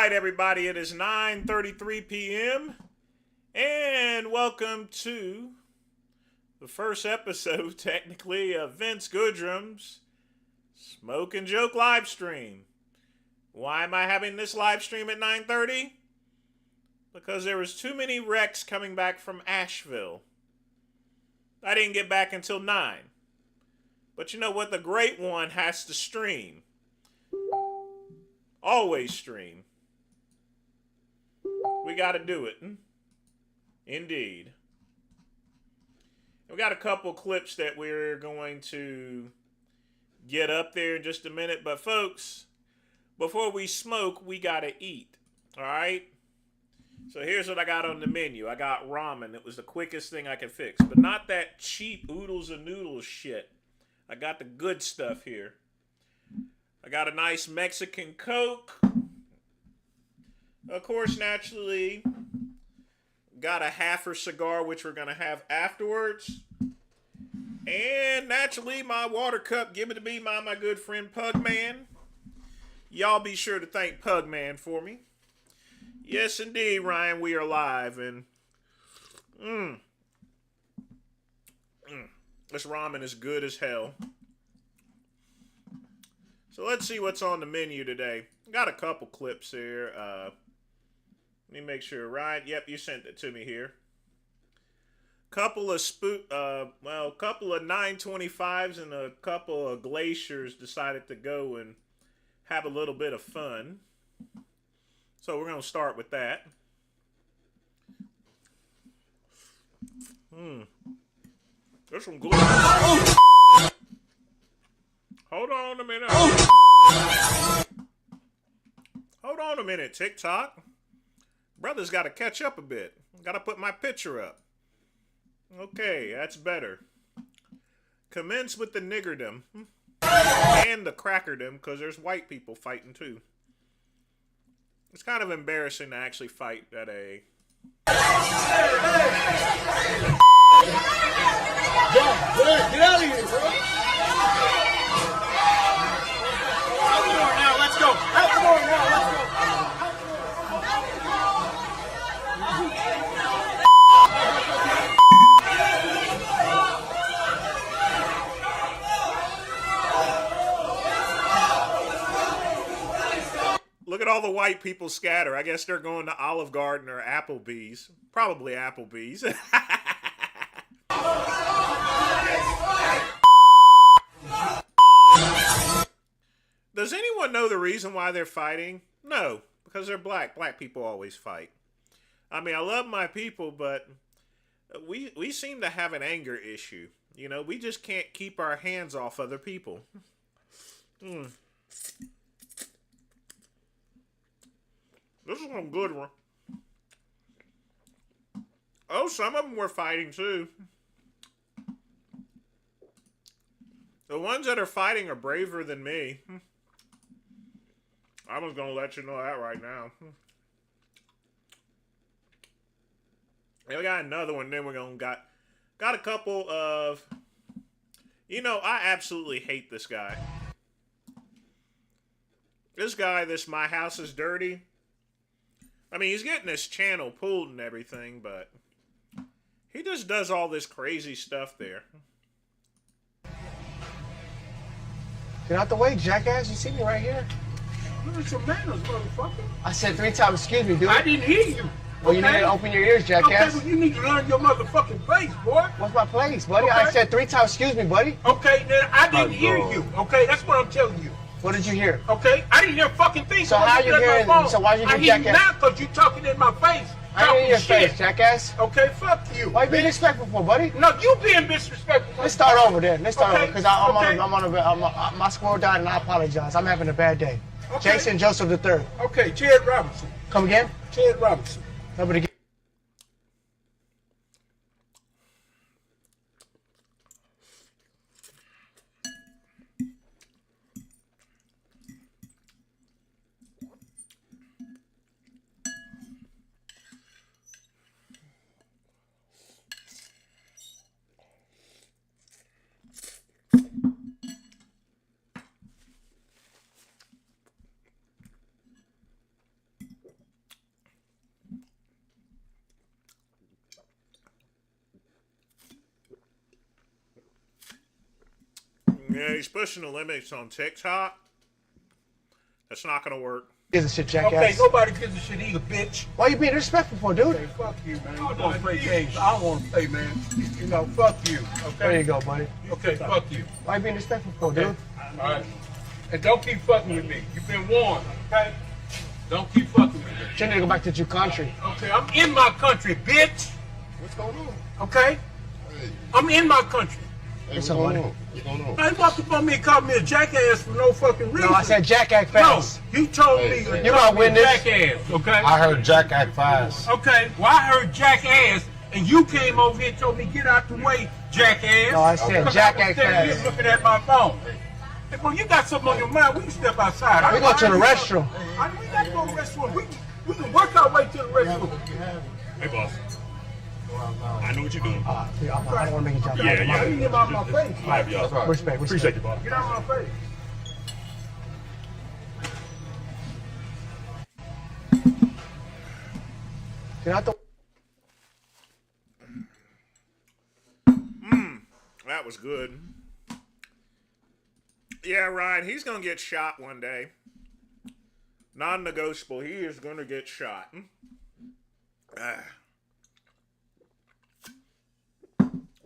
right, everybody, it is 9:33 p.m. and welcome to the first episode, technically, of Vince Goodrum's Smoke and Joke live stream. Why am I having this live stream at 9:30? Because there was too many wrecks coming back from Asheville. I didn't get back until 9. But you know what? The great one has to stream. Always stream. got to do it. Indeed. We got a couple clips that we're going to get up there in just a minute. But folks, before we smoke, we got to eat. All right? So here's what I got on the menu. I got ramen. It was the quickest thing I could fix. But not that cheap oodles and noodles shit. I got the good stuff here. I got a nice Mexican Coke. Of course, naturally, got a halfer cigar, which we're going to have afterwards. And naturally, my water cup given to me by my good friend Pugman. Y'all be sure to thank Pugman for me. Yes, indeed, Ryan, we are live, and this ramen is good as hell. So let's see what's on the menu today. Got a couple clips here. Let me make sure, Ryan. Yep, you sent it to me here. Couple of couple of 925s and a couple of glaciers decided to go and have a little bit of fun. So we're going to start with that. There's some good. Hold on a minute. Hold on a minute, TikTok. Brother's got to catch up a bit. Got to put my picture up. Okay, that's better. Commence with the niggerdom. And the crackerdom, because there's white people fighting too. It's kind of embarrassing to actually fight at a... Get out of here, bro. Have more now, let's go. Have more now, let's go. Look at all the white people scatter. I guess they're going to Olive Garden or Applebee's. Probably Applebee's. Does anyone know the reason why they're fighting? No, because they're black. Black people always fight. I mean, I love my people, but we seem to have an anger issue. You know, we just can't keep our hands off other people. This is one good one. Oh, some of them were fighting too. The ones that are fighting are braver than me. I was gonna let you know that right now. Yeah, we got another one. Then we're gonna got a couple of. You know, I absolutely hate this guy. This guy, My House is Dirty. I mean, he's getting his channel pulled and everything, but he just does all this crazy stuff there. Get out the way, jackass. You see me right here. Look at your manners, motherfucker. I said 3 times, excuse me, dude. I didn't hear you. Well, you need to open your ears, jackass. Okay, well, you need to learn your motherfucking place, boy. What's my place, buddy? Okay. I said 3 times, excuse me, buddy. Okay, then I didn't hear you. Okay, that's what I'm telling you. What did you hear? Okay, I didn't hear a fucking thing. So how you hearing? So why you hear jackass? I hear you jackass? now because you talking in my face. I hear your shit. face, jackass. Okay, fuck you. Why you being disrespectful for, buddy? No, you being disrespectful. Let's start over then. Let's start over because Okay. my squirrel died and I apologize. I'm having a bad day. Okay. Jason Joseph III. Okay, Ted Robinson. Come again? Ted Robinson. Nobody. Yeah, he's pushing the limits on TikTok. That's not gonna work. Gives a shit, jackass. Okay, nobody gives a shit either, bitch. Why you being disrespectful for, dude? Okay, fuck you, man. I want to play games. I don't want to play, man. You know, fuck you. Okay. There you go, buddy. Okay, fuck you. Why you being disrespectful for, dude? All right. And don't keep fucking with me. You've been warned, okay? Don't keep fucking with me. You need to go back to your country. Okay, I'm in my country, bitch. What's going on? Okay? Hey, I'm in my country. hey, What's what's up, going buddy? on? What's going on? I walked up on me and called me a jackass for no fucking reason. No, I said Jack Act No, fast. you told Hey, me hey. You my witness. jackass, okay? I heard Jack Act fast. Okay, well I heard jackass, and you came over here and told me get out the way, jackass. No, I said Because Jack I was Act standing here fast. looking at my phone. Hey, bro, you got something on your mind? We can step outside. We go to the restroom. We got to go to the restroom. We can work our way to the restroom. Hey, boss. I know what you're doing. I don't want to make you jump. Yeah, yeah. You get out of my face. I have y'all. Respect. Appreciate you, boss. Get out of my face. Get out the. That was good. Yeah, Ryan, he's going to get shot one day. Non-negotiable. He is going to get shot.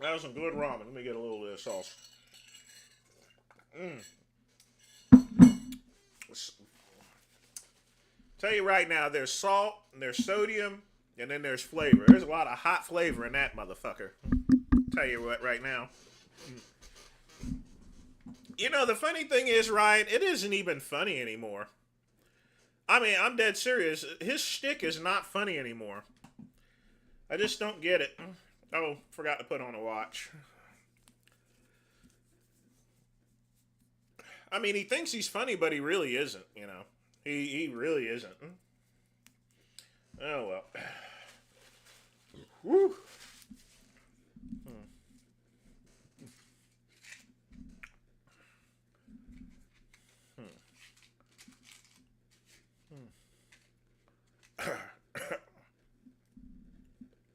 That was some good ramen. Let me get a little of this sauce. Tell you right now, there's salt, and there's sodium, and then there's flavor. There's a lot of hot flavor in that motherfucker. Tell you what, right now. You know, the funny thing is, Ryan, it isn't even funny anymore. I mean, I'm dead serious. His shtick is not funny anymore. I just don't get it. Oh, forgot to put on a watch. I mean, he thinks he's funny, but he really isn't, you know. He really isn't. Oh, well. Woo.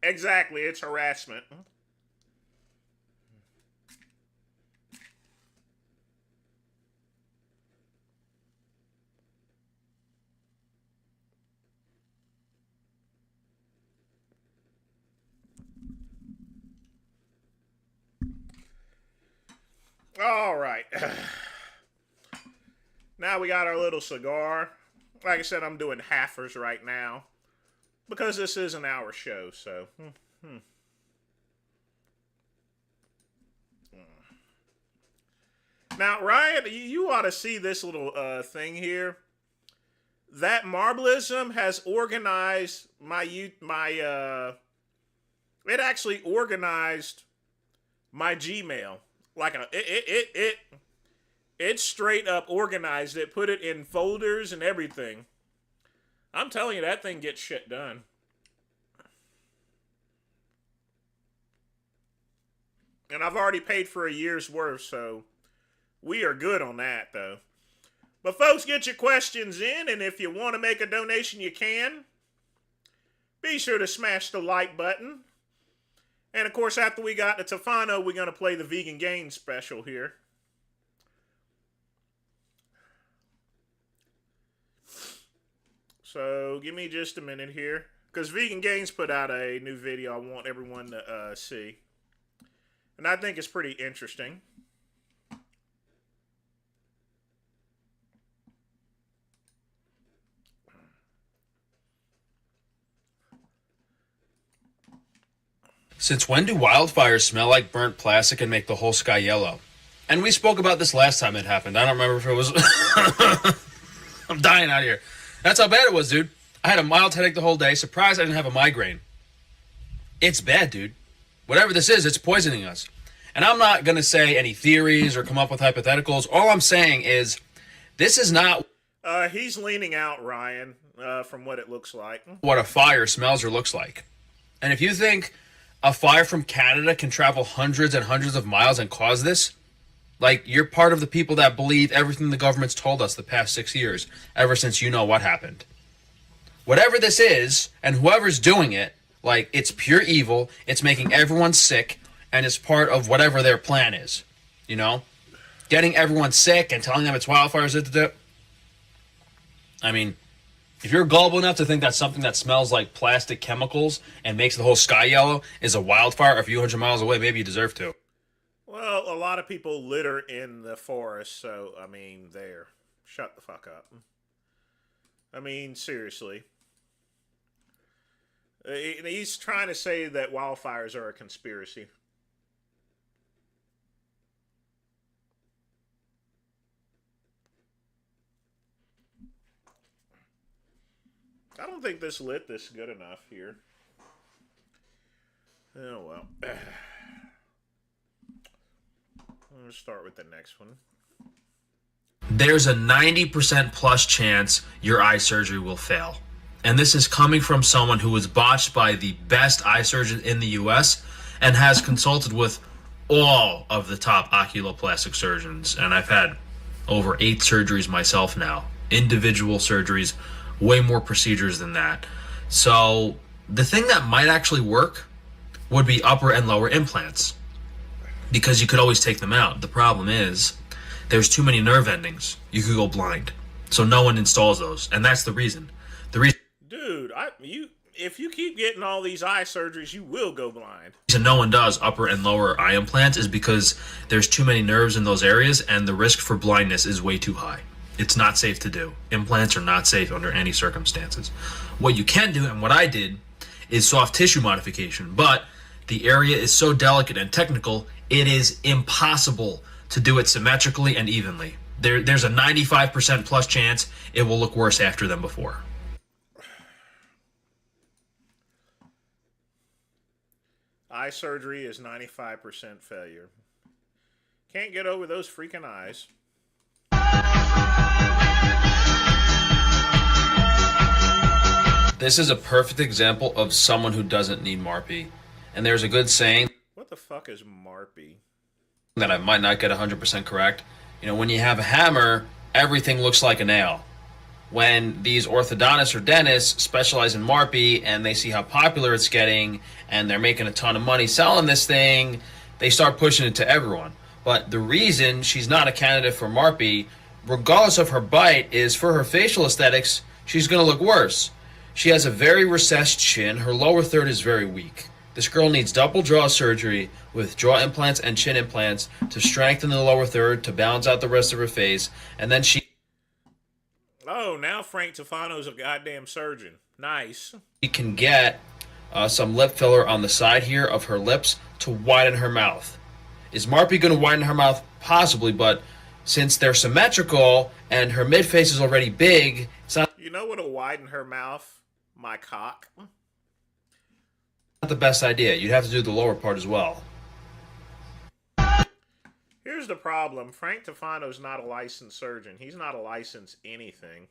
Exactly, it's harassment. All right. Now we got our little cigar. Like I said, I'm doing halfers right now because this is an hour show, so. Now, Ryan, you ought to see this little thing here. That Marblism has organized it actually organized my Gmail. Like it straight up organized it, put it in folders and everything. I'm telling you, that thing gets shit done. And I've already paid for a year's worth, so we are good on that, though. But folks, get your questions in, and if you want to make a donation, you can. Be sure to smash the like button. And of course, after we got the Tefano, we're going to play the Vegan Gains special here. So, give me just a minute here. Because Vegan Gains put out a new video I want everyone to see. And I think it's pretty interesting. Since when do wildfires smell like burnt plastic and make the whole sky yellow? And we spoke about this last time it happened. I don't remember if it was... I'm dying out here. That's how bad it was, dude. I had a mild headache the whole day. Surprised I didn't have a migraine. It's bad, dude. Whatever this is, it's poisoning us. And I'm not going to say any theories or come up with hypotheticals. All I'm saying is this is not... He's leaning out, Ryan, from what it looks like. what a fire smells or looks like. And if you think a fire from Canada can travel hundreds and hundreds of miles and cause this, like, you're part of the people that believe everything the government's told us the past 6 years, ever since you know what happened. Whatever this is, and whoever's doing it, like, it's pure evil, it's making everyone sick, and it's part of whatever their plan is, you know? Getting everyone sick and telling them it's wildfires. I mean, if you're gullible enough to think that something that smells like plastic chemicals and makes the whole sky yellow is a wildfire a few hundred miles away, maybe you deserve to. Well, a lot of people litter in the forest, so, I mean, there. Shut the fuck up. I mean, seriously. He's trying to say that wildfires are a conspiracy. I don't think this lit this good enough here. Oh, well. Let's start with the next one. There's a 90% plus chance your eye surgery will fail. And this is coming from someone who was botched by the best eye surgeon in the US and has consulted with all of the top oculoplastic surgeons. And I've had over 8 surgeries myself now. Individual surgeries, way more procedures than that. So the thing that might actually work would be upper and lower implants, because you could always take them out. The problem is there's too many nerve endings. You could go blind. So no one installs those. And that's the reason. Dude, if you keep getting all these eye surgeries, you will go blind. The reason no one does upper and lower eye implants is because there's too many nerves in those areas and the risk for blindness is way too high. It's not safe to do. Implants are not safe under any circumstances. What you can do, and what I did, is soft tissue modification. But the area is so delicate and technical, it is impossible to do it symmetrically and evenly. There's a 95% plus chance it will look worse after than before. Eye surgery is 95% failure. Can't get over those freaking eyes. This is a perfect example of someone who doesn't need MARPI. And there's a good saying What the fuck is MARPI? that I might not get 100% correct. You know, when you have a hammer, everything looks like a nail. When these orthodontists or dentists specialize in MARPI and they see how popular it's getting and they're making a ton of money selling this thing, they start pushing it to everyone. But the reason she's not a candidate for MARPI, regardless of her bite, is for her facial aesthetics, she's going to look worse. She has a very recessed chin. Her lower third is very weak. This girl needs double jaw surgery with jaw implants and chin implants to strengthen the lower third, to balance out the rest of her face, and then she Oh, now Frank Tufano's a goddamn surgeon. Nice. can get some lip filler on the side here of her lips to widen her mouth. Is MARPI going to widen her mouth? Possibly, but since they're symmetrical and her mid-face is already big, it's not You know what'll widen her mouth? My cock. the best idea. You'd have to do the lower part as well. Here's the problem. Frank Tufano's not a licensed surgeon. He's not a licensed anything.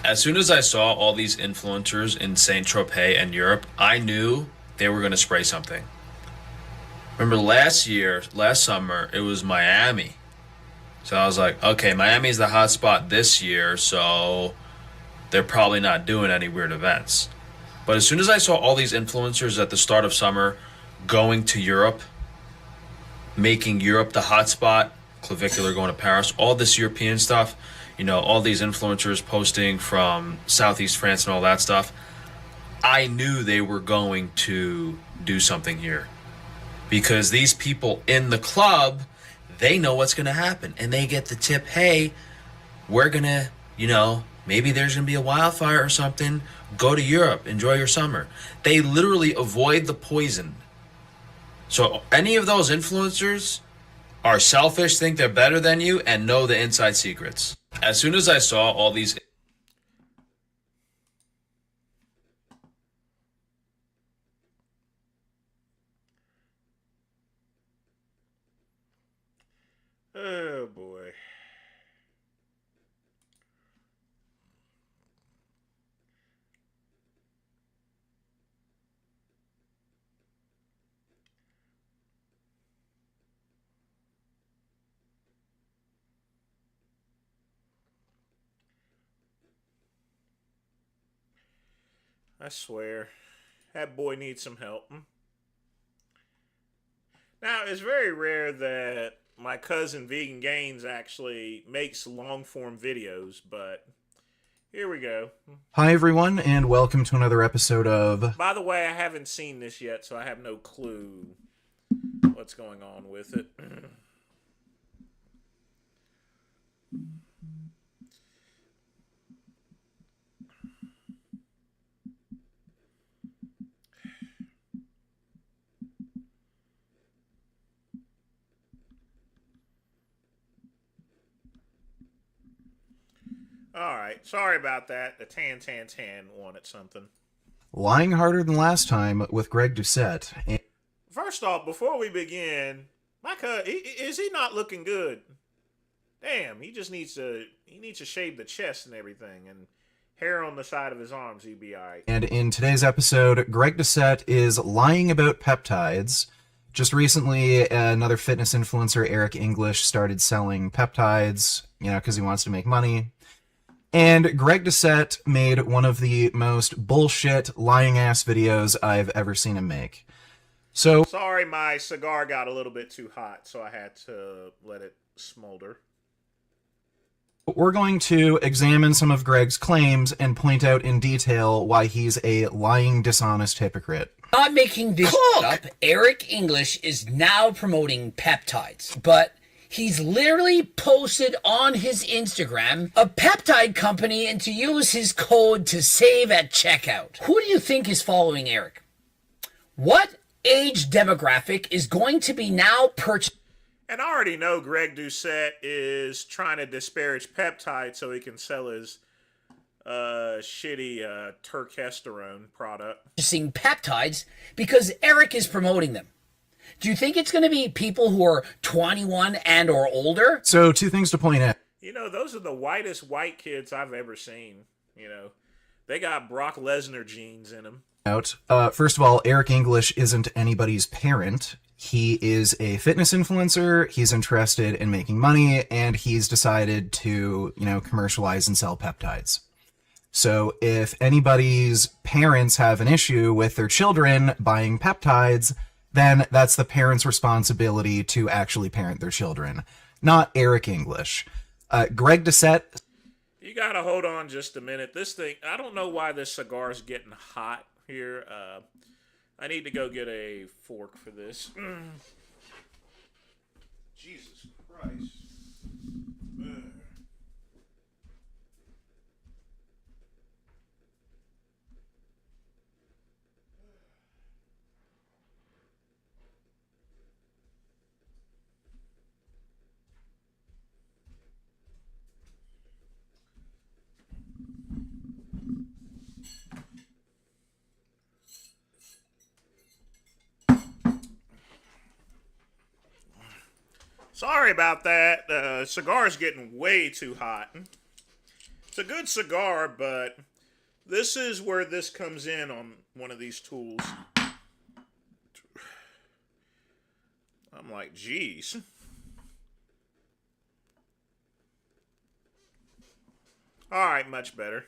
As soon as I saw all these influencers in Saint Tropez and Europe, I knew they were going to spray something. Remember last summer, it was Miami. So I was like, okay, Miami's the hot spot this year, so they're probably not doing any weird events. But as soon as I saw all these influencers at the start of summer going to Europe, making Europe the hot spot, clavicular going to Paris, all this European stuff, you know, all these influencers posting from Southeast France and all that stuff, I knew they were going to do something here. Because these people in the club, they know what's going to happen. And they get the tip, hey, we're going to, you know, maybe there's going to be a wildfire or something. Go to Europe. Enjoy your summer. They literally avoid the poison. So any of those influencers are selfish, think they're better than you, and know the inside secrets. As soon as I saw all these... Oh, boy. I swear, that boy needs some help. Now, it's very rare that my cousin Vegan Gaines actually makes long-form videos, but here we go. Hi everyone, and welcome to another episode of... By the way, I haven't seen this yet, so I have no clue what's going on with it. All right. Sorry about that. The tan wanted something. Lying harder than last time with Greg Doucette. And First off, before we begin, my is he not looking good? Damn, he just needs to shave the chest and everything, and hair on the side of his arms. He'd be all right. And in today's episode, Greg Doucette is lying about peptides. Just recently, another fitness influencer, Eric English, started selling peptides, because he wants to make money. And Greg Doucette made one of the most bullshit, lying-ass videos I've ever seen him make. So, Sorry, my cigar got a little bit too hot, so I had to let it smolder. we're going to examine some of Greg's claims and point out in detail why he's a lying, dishonest hypocrite. Not making this up, Eric English is now promoting peptides, but he's literally posted on his Instagram a peptide company and to use his code to save at checkout. Who do you think is following Eric? What age demographic is going to be now purchasing? And I already know Greg Doucette is trying to disparage peptides so he can sell his shitty turkesterone product. Peptides because Eric is promoting them. Do you think it's going to be people who are 21 and or older? So, two things to point out. Those are the whitest white kids I've ever seen. They got Brock Lesnar genes in them. First of all, Eric English isn't anybody's parent. He is a fitness influencer, he's interested in making money, and he's decided to, commercialize and sell peptides. So if anybody's parents have an issue with their children buying peptides, then that's the parent's responsibility to actually parent their children, not Eric English. Greg Doucette. You gotta hold on just a minute. This thing, I don't know why this cigar's getting hot here. I need to go get a fork for this. Jesus Christ. Sorry about that. Cigar's getting way too hot. It's a good cigar, but this is where this comes in on one of these tools. I'm like, geez. All right, much better.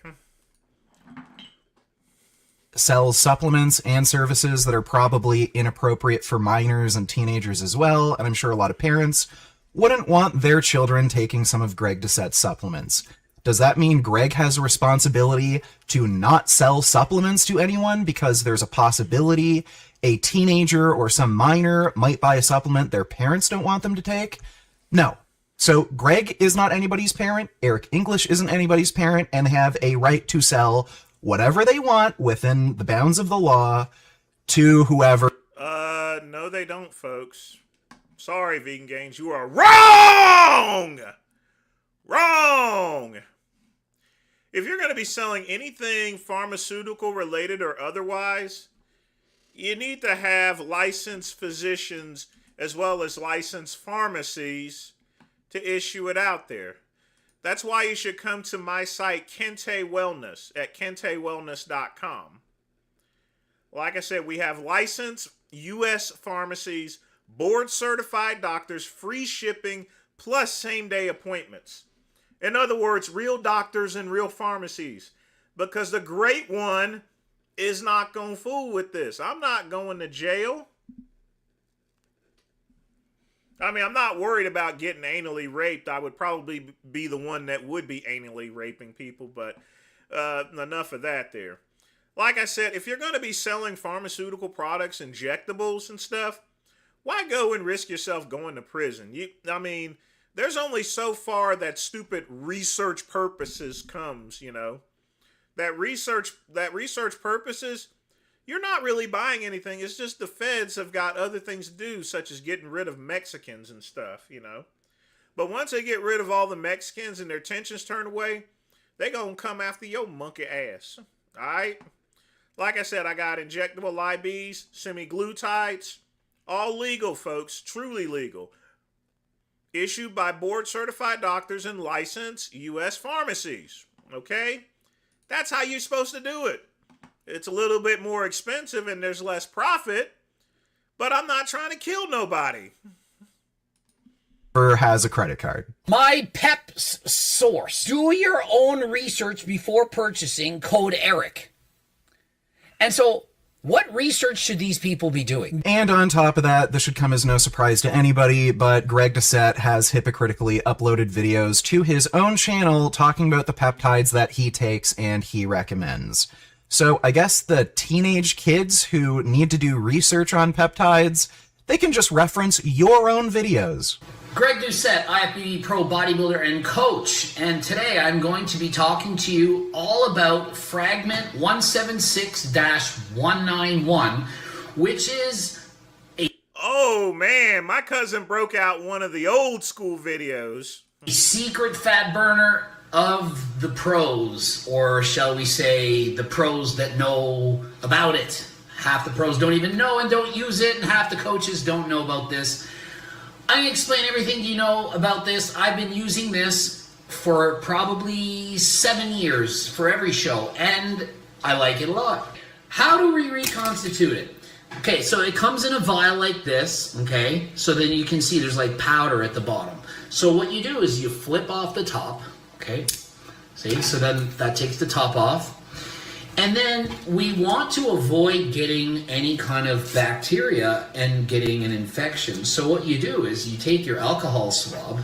Sells supplements and services that are probably inappropriate for minors and teenagers as well, and I'm sure a lot of parents wouldn't want their children taking some of Greg Doucette's supplements. Does that mean Greg has a responsibility to not sell supplements to anyone because there's a possibility a teenager or some minor might buy a supplement their parents don't want them to take? No. So Greg is not anybody's parent, Eric English isn't anybody's parent, and have a right to sell whatever they want within the bounds of the law to whoever. No, they don't, folks. Sorry, Vegan Gains, you are wrong! Wrong! If you're going to be selling anything pharmaceutical related or otherwise, you need to have licensed physicians as well as licensed pharmacies to issue it out there. That's why you should come to my site, Kente Wellness, at kentewellness.com. Like I said, we have licensed U.S. pharmacies, board-certified doctors, free shipping, plus same-day appointments. In other words, real doctors and real pharmacies. Because the great one is not going to fool with this. I'm not going to jail. I mean, I'm not worried about getting anally raped. I would probably be the one that would be anally raping people, but enough of that there. Like I said, if you're going to be selling pharmaceutical products, injectables and stuff, why go and risk yourself going to prison? There's only so far that stupid research purposes comes, That research purposes, you're not really buying anything. It's just the feds have got other things to do, such as getting rid of Mexicans and stuff, But once they get rid of all the Mexicans and their tensions turned away, they gonna come after your monkey ass. All right? Like I said, I got injectable IBs, semi-glutides, all legal, folks, truly legal. Issued by board-certified doctors and licensed U.S. pharmacies, okay? That's how you're supposed to do it. It's a little bit more expensive and there's less profit, but I'm not trying to kill nobody. Has a credit card. My Pep's source. Do your own research before purchasing. Code ERIC. And so, what research should these people be doing? And on top of that, this should come as no surprise to anybody, but Greg Doucette has hypocritically uploaded videos to his own channel talking about the peptides that he takes and he recommends. So I guess the teenage kids who need to do research on peptides, they can just reference your own videos. Greg Doucette, IFBB Pro Bodybuilder and Coach, and today I'm going to be talking to you all about Fragment 176-191, which is Oh man, my cousin broke out one of the old school videos. a secret fat burner of the pros, or shall we say the pros that know about it. Half the pros don't even know and don't use it, and half the coaches don't know about this. I'm going to explain everything you know about this. I've been using this for probably 7 years for every show, and I like it a lot. How do we reconstitute it? Okay, so it comes in a vial like this, okay? So then you can see there's like powder at the bottom. So what you do is you flip off the top, okay? See, so then that takes the top off. And then we want to avoid getting any kind of bacteria and getting an infection. So what you do is you take your alcohol swab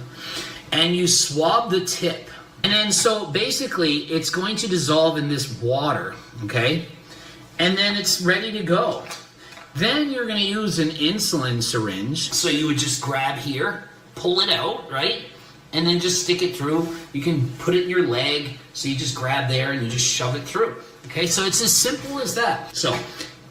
and you swab the tip. And then so basically it's going to dissolve in this water, okay? And then it's ready to go. Then you're going to use an insulin syringe. So you would just grab here, pull it out, right? And then just stick it through. You can put it in your leg. So you just grab there and you just shove it through. Okay, so it's as simple as that. So,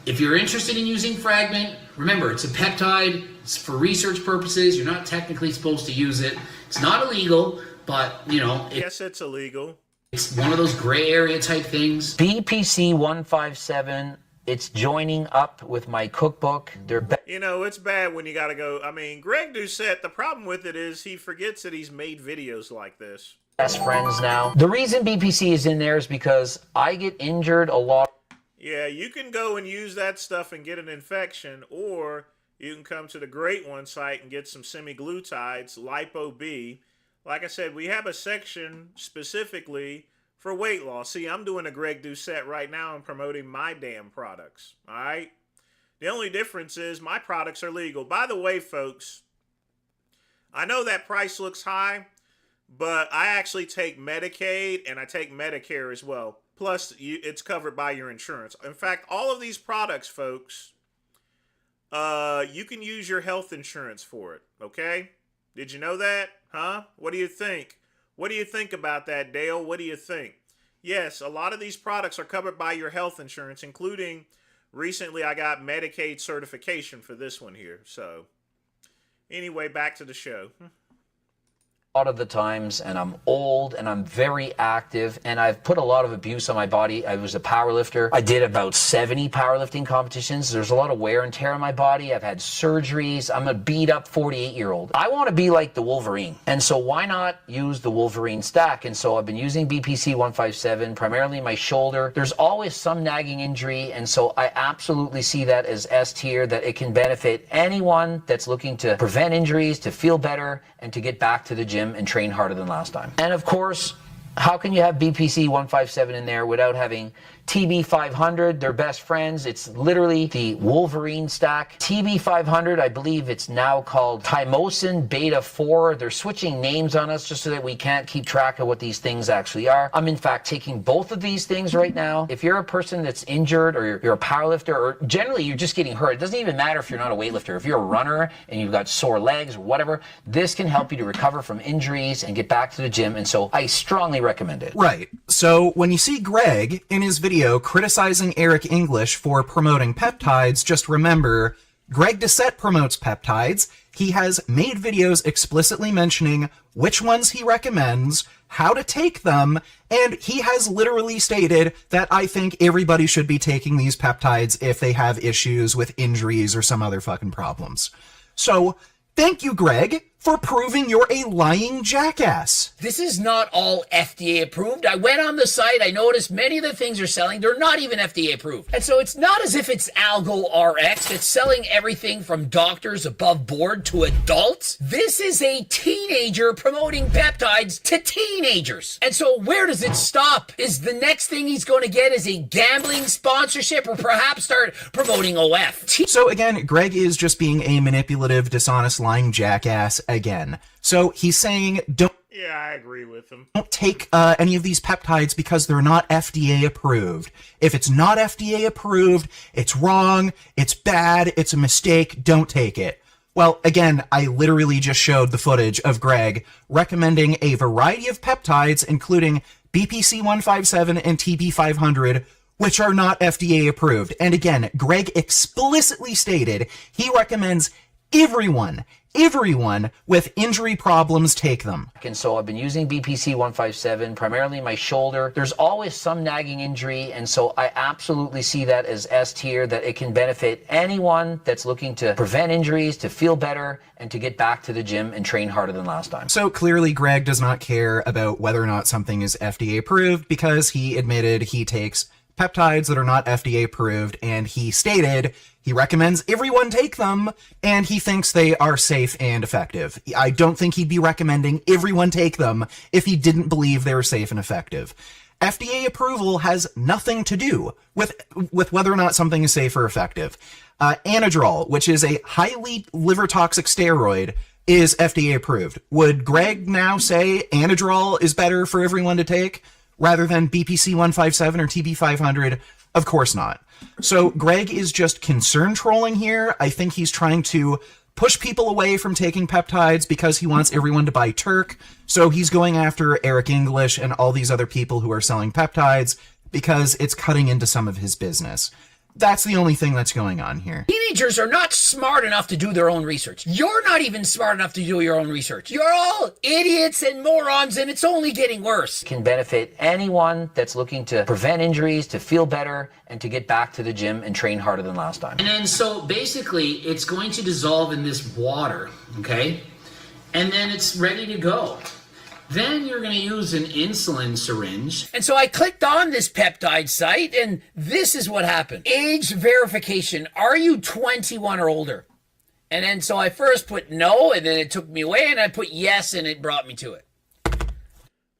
if you're interested in using Fragment, remember, it's a peptide. It's for research purposes. You're not technically supposed to use it. It's not illegal, but, you know. Yes, it's illegal. It's one of those gray area type things. BPC 157, it's joining up with my cookbook. You know, it's bad when you gotta go. I mean, Greg Doucette, the problem with it is he forgets that he's made videos like this. Best friends now. The reason BPC is in there is because I get injured a lot. Yeah, you can go and use that stuff and get an infection, or you can come to the Great One site and get some semi-glutides, Lipo B. Like I said, we have a section specifically for weight loss. See, I'm doing a Greg Doucette right now and promoting my damn products, all right? The only difference is my products are legal. By the way, folks, I know that price looks high, but I actually take Medicaid and I take Medicare as well. Plus, it's covered by your insurance. In fact, all of these products, folks, you can use your health insurance for it, okay? Did you know that? Huh? What do you think? What do you think about that, Dale? What do you think? Yes, a lot of these products are covered by your health insurance, including recently I got Medicaid certification for this one here. So, anyway, back to the show. lot of the times, and I'm old and I'm very active, and I've put a lot of abuse on my body. I was a power lifter. I did about 70 powerlifting competitions. There's a lot of wear and tear on my body. I've had surgeries. I'm a beat up 48-year-old. I want to be like the Wolverine, and so why not use the Wolverine stack? And so I've been using BPC 157 primarily my shoulder. There's always some nagging injury, and so I absolutely see that as S tier, that it can benefit anyone that's looking to prevent injuries, to feel better, and to get back to the gym and train harder than last time. And of course, how can you have BPC 157 in there without having TB 500? They're best friends. It's literally the Wolverine stack. TB 500, I believe it's now called Thymosin Beta 4. They're switching names on us just so that we can't keep track of what these things actually are. I'm in fact taking both of these things right now. If you're a person that's injured, or you're a powerlifter, or generally you're just getting hurt, it doesn't even matter if you're not a weightlifter. If you're a runner and you've got sore legs or whatever, this can help you to recover from injuries and get back to the gym. And so I strongly recommend it. Right. So when you see Greg in his video criticizing Eric English for promoting peptides, just remember, Greg Doucette promotes peptides. He has made videos explicitly mentioning which ones he recommends, how to take them, and he has literally stated that I think everybody should be taking these peptides if they have issues with injuries or some other fucking problems. So, thank you, Greg, for proving you're a lying jackass. This is not all FDA approved. I went on the site, I noticed many of the things they're selling, they're not even FDA approved. And so it's not as if it's Algo RX that's selling everything from doctors above board to adults. This is a teenager promoting peptides to teenagers. And so where does it stop? Is the next thing he's going to get is a gambling sponsorship or perhaps start promoting OF? So again, Greg is just being a manipulative, dishonest, lying jackass again. So he's saying, don't I agree with him. take any of these peptides because they're not FDA approved. If it's not FDA approved, it's wrong, it's bad, it's a mistake, don't take it. Well, again, I literally just showed the footage of Greg recommending a variety of peptides, including BPC-157 and TB-500, which are not FDA approved. And again, Greg explicitly stated he recommends everyone with injury problems take them. And so I've been using BPC 157, primarily my shoulder. There's always some nagging injury, and so I absolutely see that as S tier, that it can benefit anyone that's looking to prevent injuries, to feel better, and to get back to the gym and train harder than last time. So clearly Greg does not care about whether or not something is FDA approved because he admitted he takes peptides that are not FDA approved, and he stated he recommends everyone take them, and he thinks they are safe and effective. I don't think he'd be recommending everyone take them if he didn't believe they were safe and effective. FDA approval has nothing to do with whether or not something is safe or effective. Anadrol, which is a highly liver toxic steroid, is FDA approved. Would Greg now say Anadrol is better for everyone to take rather than BPC 157 or TB 500? Of course not. So Greg is just concern trolling here. I think he's trying to push people away from taking peptides because he wants everyone to buy Turk. So he's going after Eric English and all these other people who are selling peptides because it's cutting into some of his business. That's the only thing that's going on here. Teenagers are not smart enough to do their own research. You're not even smart enough to do your own research. You're all idiots and morons, and it's only getting worse. Can benefit anyone that's looking to prevent injuries, to feel better, and to get back to the gym and train harder than last time. And then so basically it's going to dissolve in this water, okay? And then it's ready to go. Then you're going to use an insulin syringe. And so I clicked on this peptide site, and this is what happened. Age verification. Are you 21 or older? And then so I first put no, and then it took me away, and I put yes, and it brought me to it.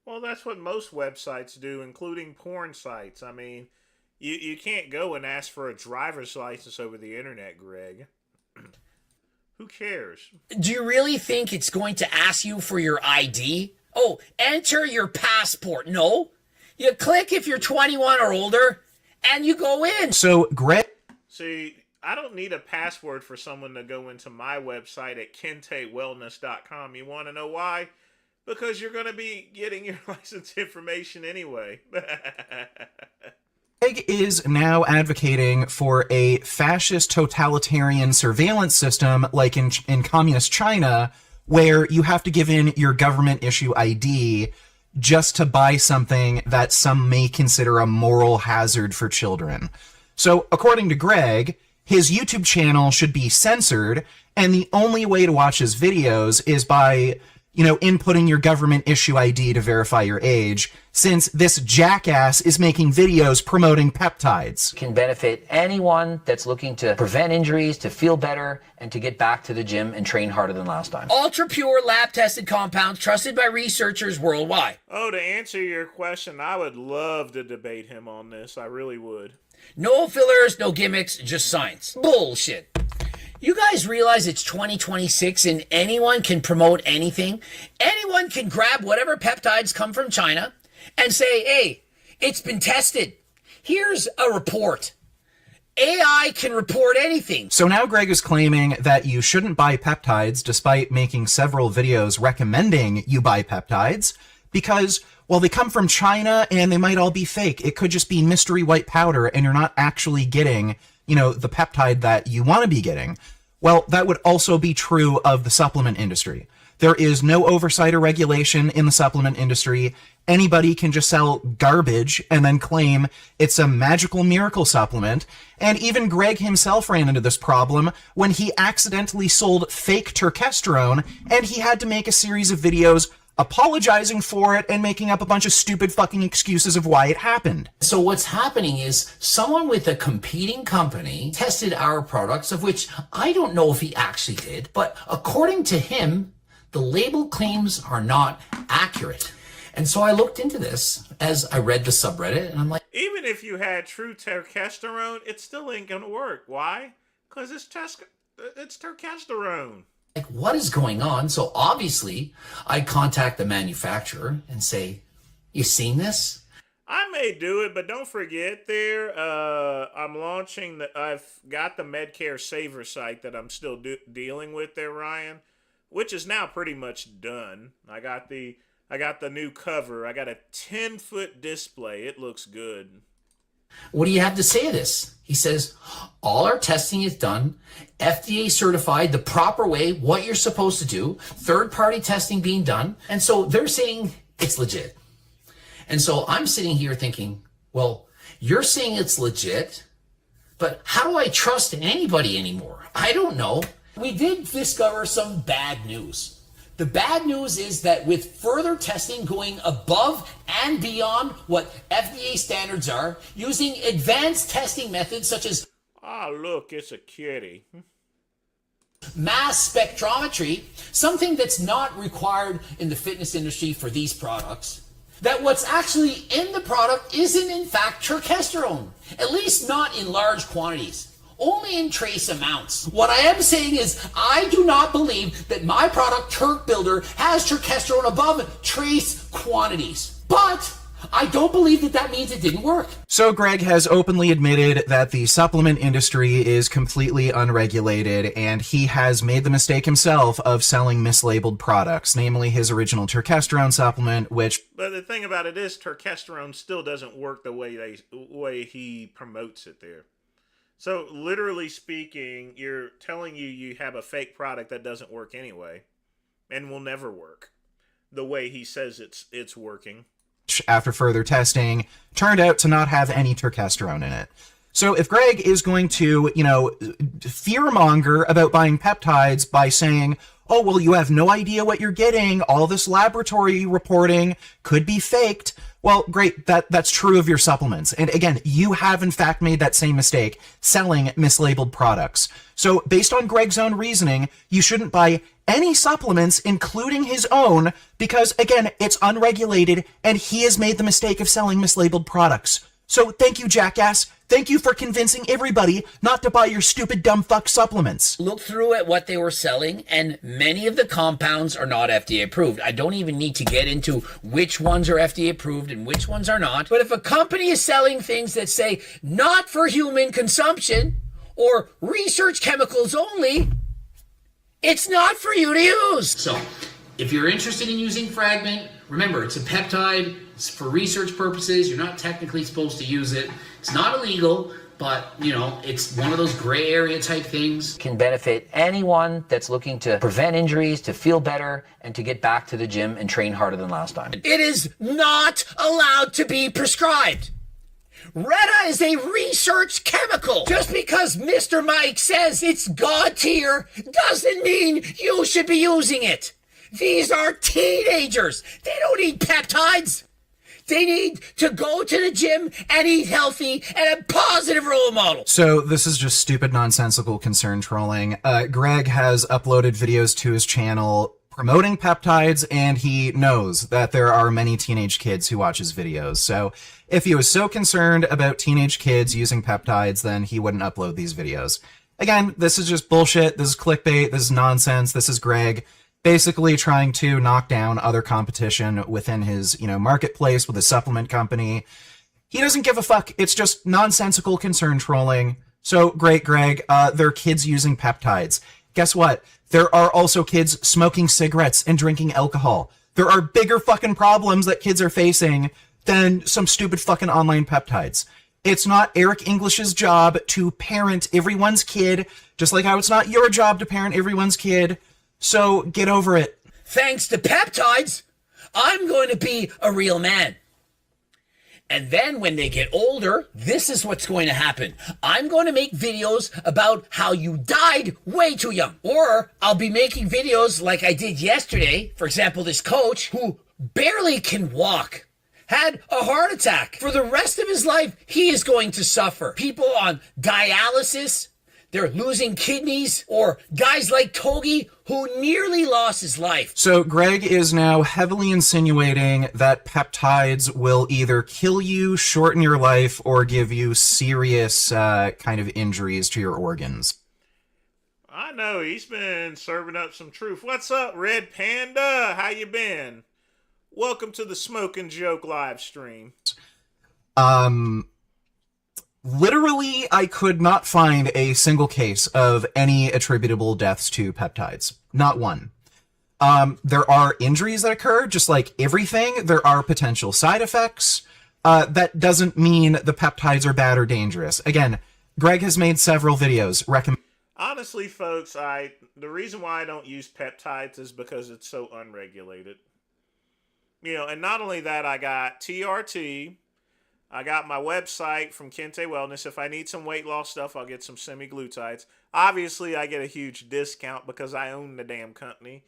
Well, that's what most websites do, including porn sites. I mean, you can't go and ask for a driver's license over the internet, Greg. Who cares? Do you really think it's going to ask you for your ID? Oh, enter your passport. No. You click if you're 21 or older, and you go in. So Greg... See, I don't need a password for someone to go into my website at kentewellness.com. You want to know why? Because you're going to be getting your license information anyway. Greg is now advocating for a fascist totalitarian surveillance system like in communist China, where you have to give in your government issue ID just to buy something that some may consider a moral hazard for children. So according to Greg, his YouTube channel should be censored, and the only way to watch his videos is by, inputting your government issue ID to verify your age, since this jackass is making videos promoting peptides. Can benefit anyone that's looking to prevent injuries, to feel better, and to get back to the gym and train harder than last time. Ultra pure lab tested compounds trusted by researchers worldwide. Oh, to answer your question, I would love to debate him on this. I really would. No fillers, no gimmicks, just science. Bullshit. You guys realize it's 2026 and anyone can promote anything? Anyone can grab whatever peptides come from China and say, hey, it's been tested. Here's a report. AI can report anything. So now Greg is claiming that you shouldn't buy peptides despite making several videos recommending you buy peptides because, well, they come from China and they might all be fake. It could just be mystery white powder and you're not actually getting, the peptide that you want to be getting. Well, that would also be true of the supplement industry. There is no oversight or regulation in the supplement industry. Anybody can just sell garbage and then claim it's a magical miracle supplement. And even Greg himself ran into this problem when he accidentally sold fake turkesterone, and he had to make a series of videos apologizing for it and making up a bunch of stupid fucking excuses of why it happened. So what's happening is someone with a competing company tested our products, of which I don't know if he actually did, but according to him, the label claims are not accurate. And so I looked into this as I read the subreddit, and I'm like, Even if you had true testosterone, it still ain't gonna work. Why? Because it's testosterone. what is going on? So obviously, I contact the manufacturer and say, you seen this? I may do it, but don't forget I'm launching I've got the Medcare Saver site that I'm still dealing with there, Ryan, which is now pretty much done. I got the new cover. I got a 10-foot display. It looks good. What do you have to say to this? He says, all our testing is done, FDA certified the proper way, what you're supposed to do, third-party testing being done. And so they're saying it's legit. And so I'm sitting here thinking, well, you're saying it's legit, but how do I trust anybody anymore? I don't know. We did discover some bad news. The bad news is that with further testing going above and beyond what FDA standards are, using advanced testing methods such as Look, it's a kitty. mass spectrometry, something that's not required in the fitness industry for these products, that what's actually in the product isn't in fact turkesterone, at least not in large quantities. Only in trace amounts. What I am saying is I do not believe that my product, Turk Builder, has turkesterone above trace quantities. But I don't believe that means it didn't work. So Greg has openly admitted that the supplement industry is completely unregulated, and he has made the mistake himself of selling mislabeled products, namely his original turkesterone supplement, which... But the thing about it is turkesterone still doesn't work the way he promotes it there. So, literally speaking, you're telling you have a fake product that doesn't work anyway, and will never work the way he says it's working. After further testing, turned out to not have any turkesterone in it. So if Greg is going to, fearmonger about buying peptides by saying, oh, well, you have no idea what you're getting, all this laboratory reporting could be faked, well, great, that's true of your supplements. And again, you have in fact made that same mistake, selling mislabeled products. So based on Greg's own reasoning, you shouldn't buy any supplements, including his own, because again, it's unregulated and he has made the mistake of selling mislabeled products. So thank you, jackass. Thank you for convincing everybody not to buy your stupid dumb fuck supplements. Look through at what they were selling, and many of the compounds are not FDA approved. I don't even need to get into which ones are FDA approved and which ones are not. But if a company is selling things that say not for human consumption or research chemicals only, it's not for you to use. So if you're interested in using Fragment, remember, it's a peptide. It's for research purposes. You're not technically supposed to use it. It's not illegal, but, it's one of those gray area type things. Can benefit anyone that's looking to prevent injuries, to feel better, and to get back to the gym and train harder than last time. It is not allowed to be prescribed. Retta is a research chemical. Just because Mr. Mike says it's God tier doesn't mean you should be using it. These are teenagers. They don't need peptides. They need to go to the gym and eat healthy and a positive role model. So this is just stupid, nonsensical concern trolling. Greg has uploaded videos to his channel promoting peptides, and he knows that there are many teenage kids who watch his videos. So if he was so concerned about teenage kids using peptides, then he wouldn't upload these videos. Again, this is just bullshit. This is clickbait. This is nonsense. This is Greg basically trying to knock down other competition within his, marketplace with a supplement company. He doesn't give a fuck. It's just nonsensical concern trolling. So great, Greg. There are kids using peptides. Guess what? There are also kids smoking cigarettes and drinking alcohol. There are bigger fucking problems that kids are facing than some stupid fucking online peptides. It's not Eric English's job to parent everyone's kid, just like how it's not your job to parent everyone's kid. So get over it. Thanks to peptides, I'm going to be a real man. And then when they get older, this is what's going to happen. I'm going to make videos about how you died way too young. Or I'll be making videos like I did yesterday. For example, this coach who barely can walk had a heart attack. For the rest of his life, he is going to suffer. People on dialysis, they're losing kidneys, or guys like Togi who nearly lost his life. So Greg is now heavily insinuating that peptides will either kill you, shorten your life, or give you serious kind of injuries to your organs. I know, he's been serving up some truth. What's up, Red Panda? How you been? Welcome to the Smoke and Joke live stream. Literally, I could not find a single case of any attributable deaths to peptides. Not one. There are injuries that occur, just like everything. There are potential side effects. That doesn't mean the peptides are bad or dangerous. Again, Greg has made several videos Honestly, folks, the reason why I don't use peptides is because it's so unregulated. You know, and not only that, I got TRT. I got my website from Kente Wellness. If I need some weight loss stuff, I'll get some semi-glutides. Obviously, I get a huge discount because I own the damn company.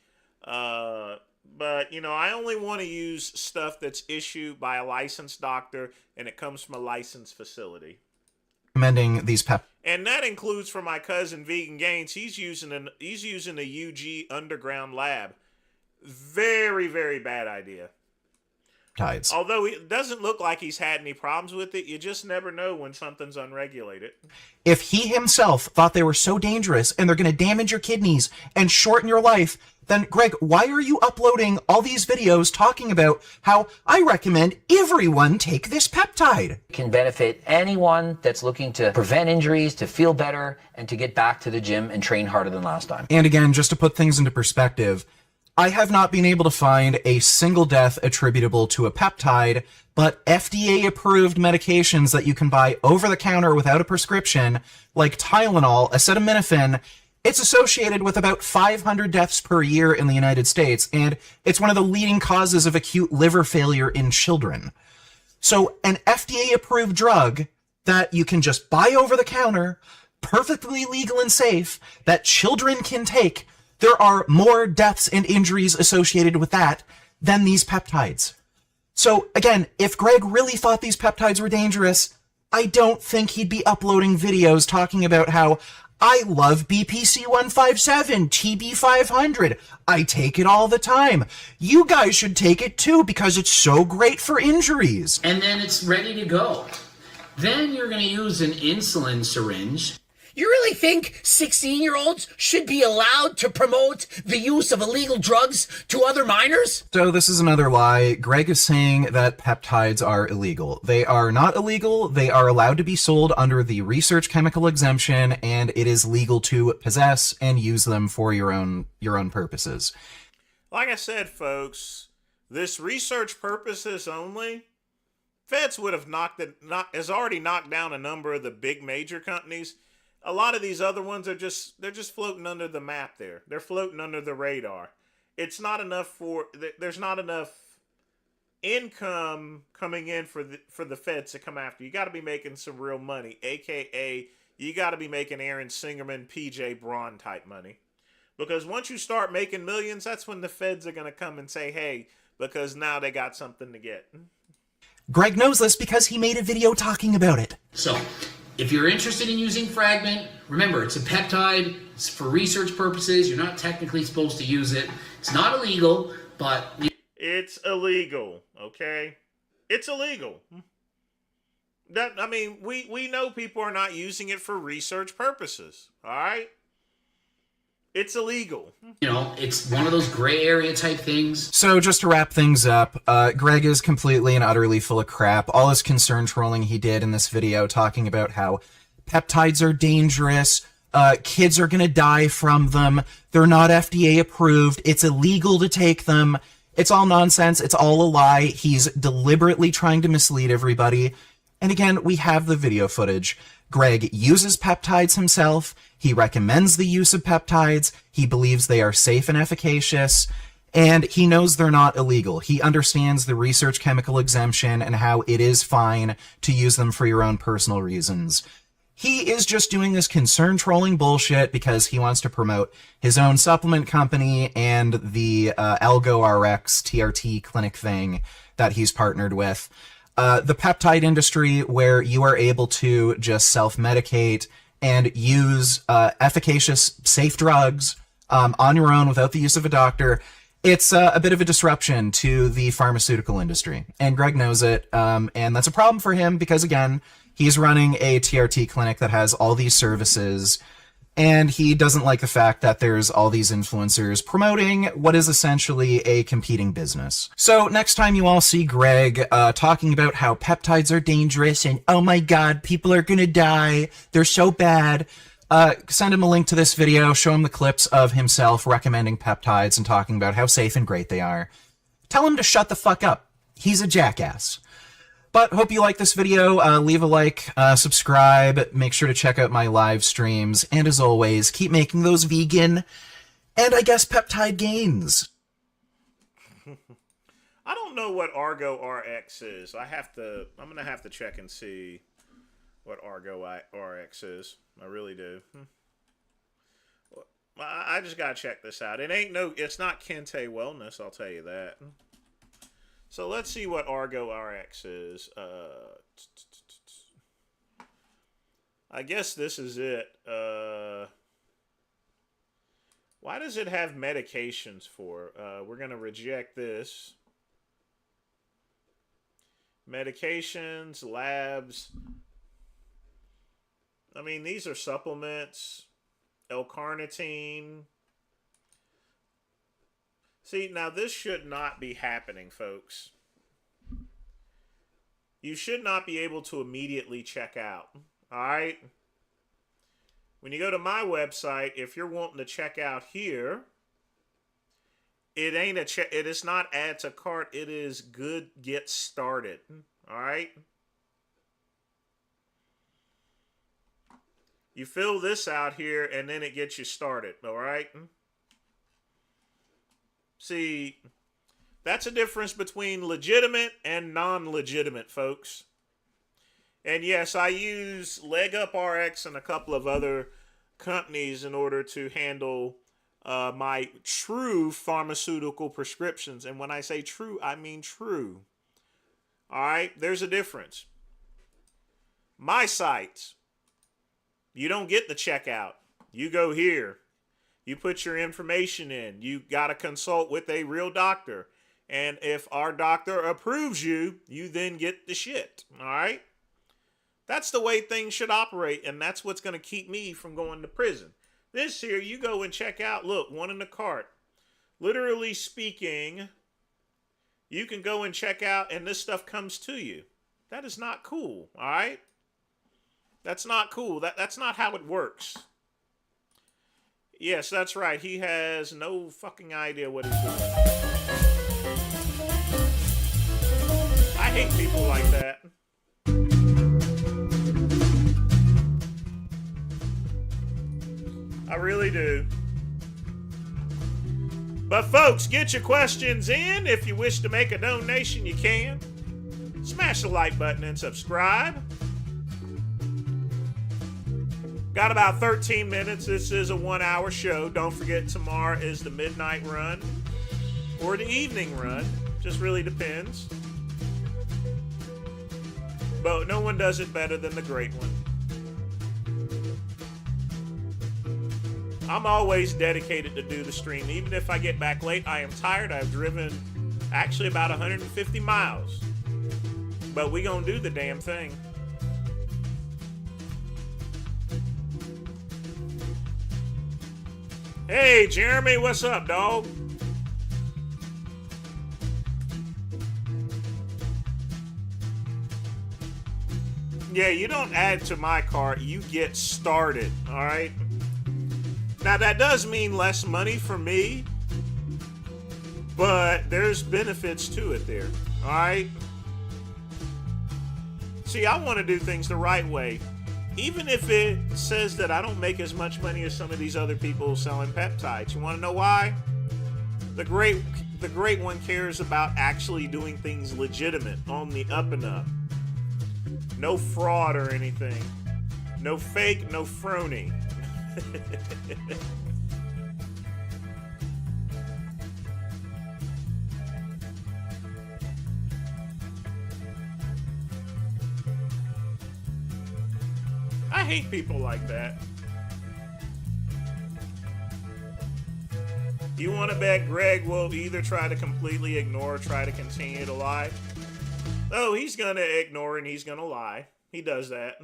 But, you know, I only want to use stuff that's issued by a licensed doctor, and it comes from a licensed facility. recommending these And that includes for my cousin Vegan Gains. He's using a UG underground lab. Very, very bad idea. peptides. Although it doesn't look like he's had any problems with it, you just never know when something's unregulated. If he himself thought they were so dangerous and they're going to damage your kidneys and shorten your life, then Greg, why are you uploading all these videos talking about how I recommend everyone take this peptide? Can benefit anyone that's looking to prevent injuries, to feel better, and to get back to the gym and train harder than last time. And again, just to put things into perspective, I have not been able to find a single death attributable to a peptide, but FDA-approved medications that you can buy over the counter without a prescription, like Tylenol, acetaminophen, it's associated with about 500 deaths per year in the United States, and it's one of the leading causes of acute liver failure in children. So an FDA-approved drug that you can just buy over the counter, perfectly legal and safe, that children can take, there are more deaths and injuries associated with that than these peptides. So again, if Greg really thought these peptides were dangerous, I don't think he'd be uploading videos talking about how I love BPC 157, TB 500. I take it all the time. You guys should take it too because it's so great for injuries. And then it's ready to go. Then you're going to use an insulin syringe. You really think 16-year-olds should be allowed to promote the use of illegal drugs to other minors? So this is another lie. Greg is saying that peptides are illegal. They are not illegal. They are allowed to be sold under the research chemical exemption, and it is legal to possess and use them for your own purposes. Like I said, folks, this research purposes only. Feds would have has already knocked down a number of the big major companies. A lot of these other ones are just floating under the map there. They're floating under the radar. It's not enough there's not enough income coming in for the feds to come after. You got to be making some real money, aka you got to be making Aaron Singerman, PJ Braun type money. Because once you start making millions, that's when the feds are going to come and say, "Hey," because now they got something to get. Greg knows this because he made a video talking about it. So, if you're interested in using Fragment, remember, it's a peptide. It's for research purposes. You're not technically supposed to use it. It's not illegal, but... It's illegal, okay? It's illegal. We know people are not using it for research purposes, all right? It's illegal. You know, it's one of those gray area type things. So just to wrap things up, Greg is completely and utterly full of crap. All his concern trolling he did in this video talking about how peptides are dangerous, kids are going to die from them, they're not FDA approved, it's illegal to take them. It's all nonsense. It's all a lie. He's deliberately trying to mislead everybody. And again, we have the video footage. Greg uses peptides himself. He recommends the use of peptides. He believes they are safe and efficacious. And he knows they're not illegal. He understands the research chemical exemption and how it is fine to use them for your own personal reasons. He is just doing this concern trolling bullshit because he wants to promote his own supplement company and the AlgoRx TRT clinic thing that he's partnered with. The peptide industry, where you are able to just self-medicate and use efficacious, safe drugs on your own without the use of a doctor, it's a bit of a disruption to the pharmaceutical industry. And Greg knows it, and that's a problem for him because, again, he's running a TRT clinic that has all these services, and he doesn't like the fact that there's all these influencers promoting what is essentially a competing business. So next time you all see Greg talking about how peptides are dangerous and, oh my god, people are gonna die, they're so bad, send him a link to this video, show him the clips of himself recommending peptides and talking about how safe and great they are. Tell him to shut the fuck up. He's a jackass. But hope you like this video. Leave a like, subscribe, make sure to check out my live streams, and as always, keep making those vegan and, I guess, peptide gains. I don't know what ArgoRx is. I'm gonna have to check and see what ArgoRx is. I really do. I just gotta check this out. It's not Kente Wellness, I'll tell you that. So let's see what ArgoRx is. I guess this is it. Why does it have medications for? We're going to reject this. Medications, labs. I mean, these are supplements. L-carnitine. See, now this should not be happening, folks. You should not be able to immediately check out. All right? When you go to my website, if you're wanting to check out here, it is not add to cart, it is good get started. All right? You fill this out here and then it gets you started, all right? See, that's a difference between legitimate and non-legitimate, folks. And yes, I use Leg Up RX and a couple of other companies in order to handle my true pharmaceutical prescriptions. And when I say true, I mean true. All right, there's a difference. My sites, you don't get the checkout. You go here. You put your information in. You got to consult with a real doctor. And if our doctor approves you, you then get the shit. All right? That's the way things should operate. And that's what's going to keep me from going to prison. This here, you go and check out. Look, one in the cart. Literally speaking, you can go and check out and this stuff comes to you. That is not cool. All right? That's not cool. That's not how it works. Yes, that's right. He has no fucking idea what he's doing. I hate people like that. I really do. But folks, get your questions in. If you wish to make a donation, you can. Smash the like button and subscribe. Got about 13 minutes. This is a 1-hour show. Don't forget, tomorrow is the midnight run or the evening run. Just really depends. But no one does it better than the great one. I'm always dedicated to do the stream. Even if I get back late, I am tired. I've driven actually about 150 miles. But we gonna do the damn thing. Hey, Jeremy, what's up, dog? Yeah, you don't add to my cart, you get started, all right? Now, that does mean less money for me, but there's benefits to it there, all right? See, I want to do things the right way. Even if it says that I don't make as much money as some of these other people selling peptides. You want to know why? The great one cares about actually doing things legitimate, on the up and up. No fraud or anything. No fake, no phony. I hate people like that. You want to bet Greg will either try to completely ignore or try to continue to lie? Oh, he's going to ignore and he's going to lie. He does that.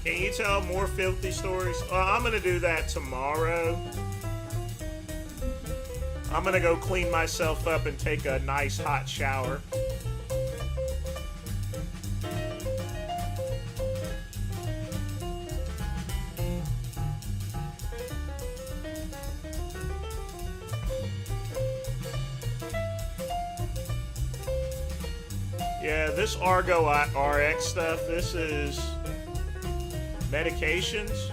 Can you tell more filthy stories? Well, I'm going to do that tomorrow. I'm going to go clean myself up and take a nice hot shower. Yeah, this Argo RX stuff, this is medications.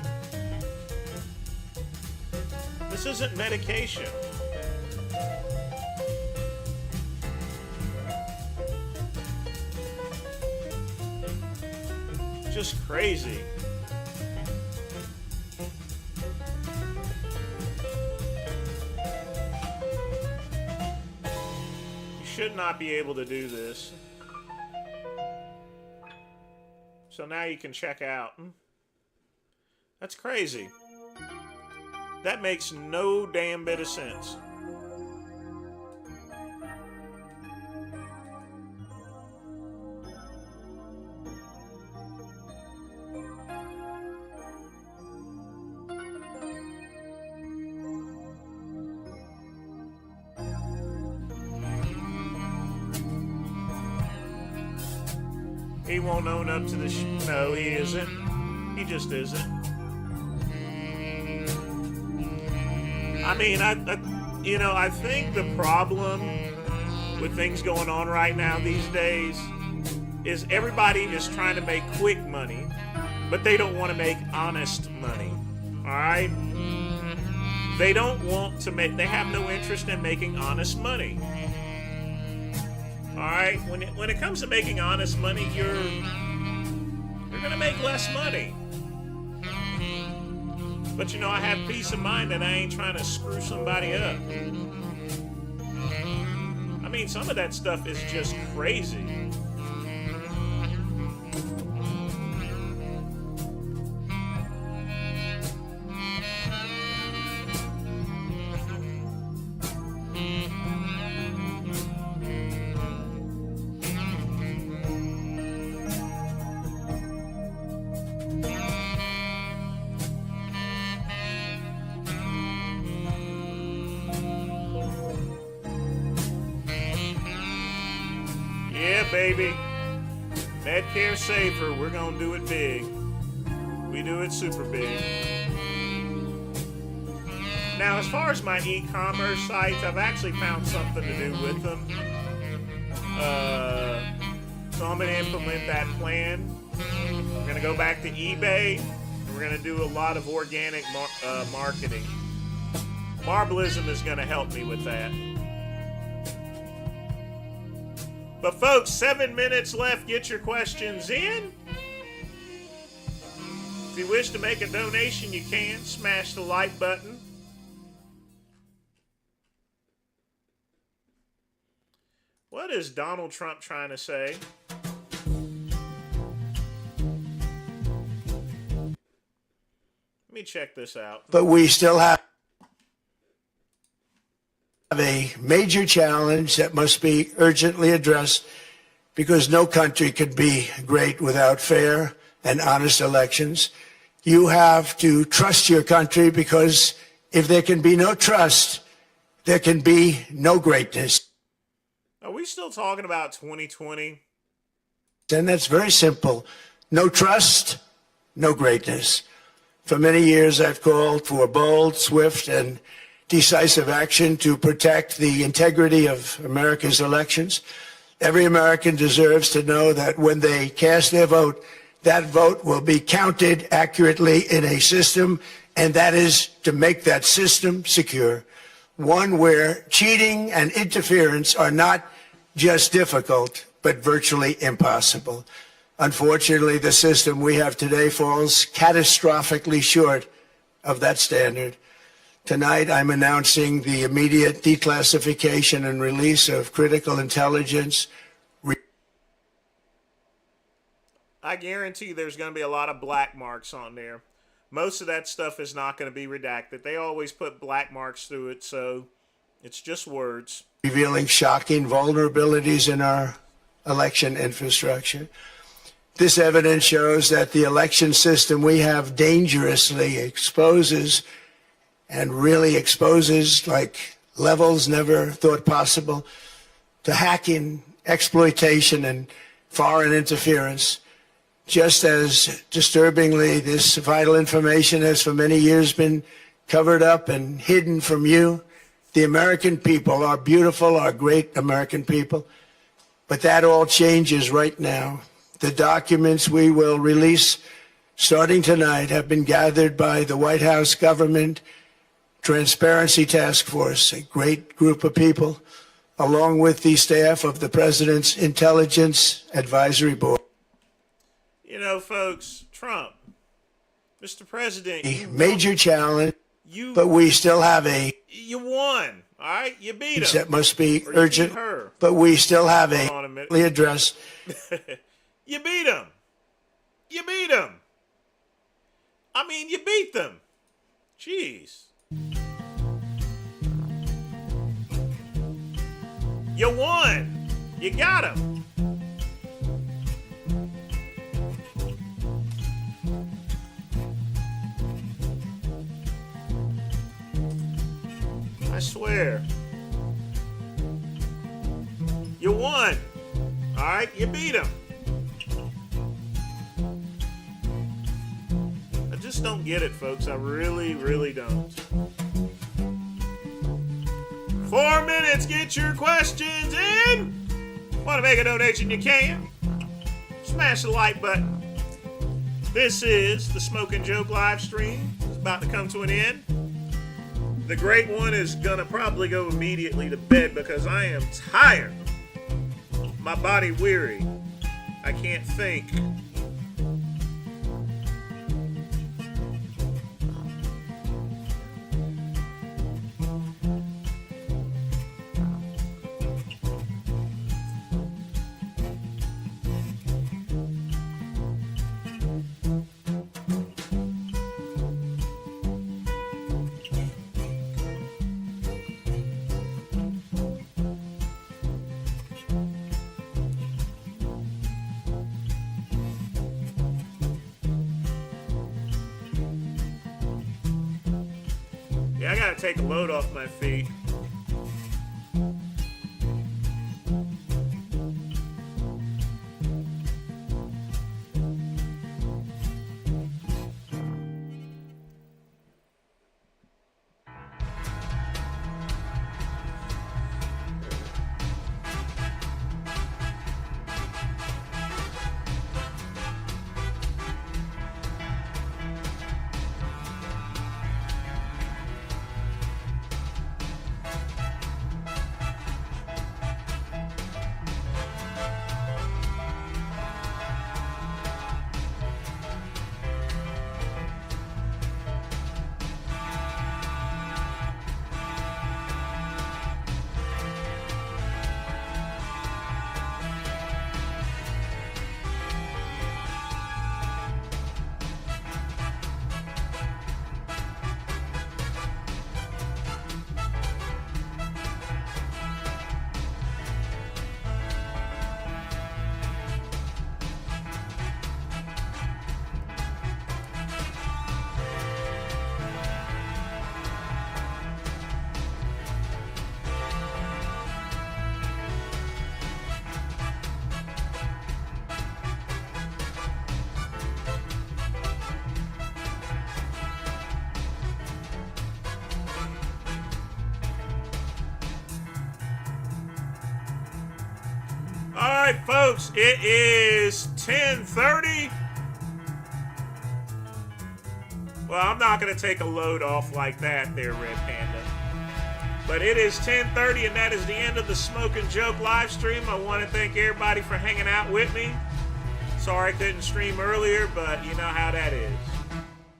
This isn't medication. Just crazy. You should not be able to do this. So now you can check out. That's crazy. That makes no damn bit of sense. He won't own up to the no, he isn't. He just isn't. I mean, I think the problem with things going on right now these days is everybody is trying to make quick money, but they don't want to make honest money. All right? They don't want to make. They have no interest in making honest money. All right? When it comes to making honest money, you're gonna make less money. But I have peace of mind that I ain't trying to screw somebody up. I mean, some of that stuff is just crazy. Yeah, baby. Medcare Safer, we're gonna do it big. We do it super big. Now, as far as my e-commerce sites, I've actually found something to do with them. So I'm gonna implement that plan. We're gonna go back to eBay, and we're We're going to do a lot of organic marketing. Marblism is going to help me with that. But folks, 7 minutes left. Get your questions in. If you wish to make a donation, you can. Smash the like button. What is Donald Trump trying to say? Let me check this out. But we still have a major challenge that must be urgently addressed because no country could be great without fair and honest elections. You have to trust your country because if there can be no trust, there can be no greatness. Are we still talking about 2020? And that's very simple. No trust, no greatness. For many years, I've called for bold, swift, and decisive action to protect the integrity of America's elections. Every American deserves to know that when they cast their vote, that vote will be counted accurately in a system, and that is to make that system secure. One where cheating and interference are not just difficult, but virtually impossible. Unfortunately, the system we have today falls catastrophically short of that standard. Tonight, I'm announcing the immediate declassification and release of critical intelligence. I guarantee there's going to be a lot of black marks on there. Most of that stuff is not going to be redacted. They always put black marks through it, so it's just words. Revealing shocking vulnerabilities in our election infrastructure. This evidence shows that the election system we have dangerously exposes and really exposes like levels never thought possible to hacking, exploitation, and foreign interference. Just as disturbingly, this vital information has for many years been covered up and hidden from you, the American people, our beautiful, our great American people. But that all changes right now. The documents we will release starting tonight have been gathered by the White House Government Transparency Task Force, a great group of people, along with the staff of the President's Intelligence Advisory Board. You know, folks, Trump, Mr. President, A major challenge, but we still have a... You won, all right? You beat him. That must be Or you urgent, beat her. but we still have Hold on a minute. address. You beat him. You beat him. I mean, you beat them. Jeez. You won. You got him. I swear. You won. All right, you beat him. I just don't get it, folks. I really, really don't. 4 minutes, get your questions in. Want to make a donation, you can. Smash the like button. This is the Smoke and Joke live stream. It's about to come to an end. The great one is going to probably go immediately to bed because I am tired. My body weary. I can't think. Yeah, I gotta take a load off my feet. right, folks, it is 10:30. Well, I'm not going to take a load off like that there, Red Panda. But it is 10:30, and that is the end of the Smoke and Joke live stream. I want to thank everybody for hanging out with me. Sorry I couldn't stream earlier, but you know how that is.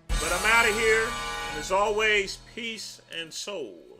But I'm out of here. And as always, peace and soul.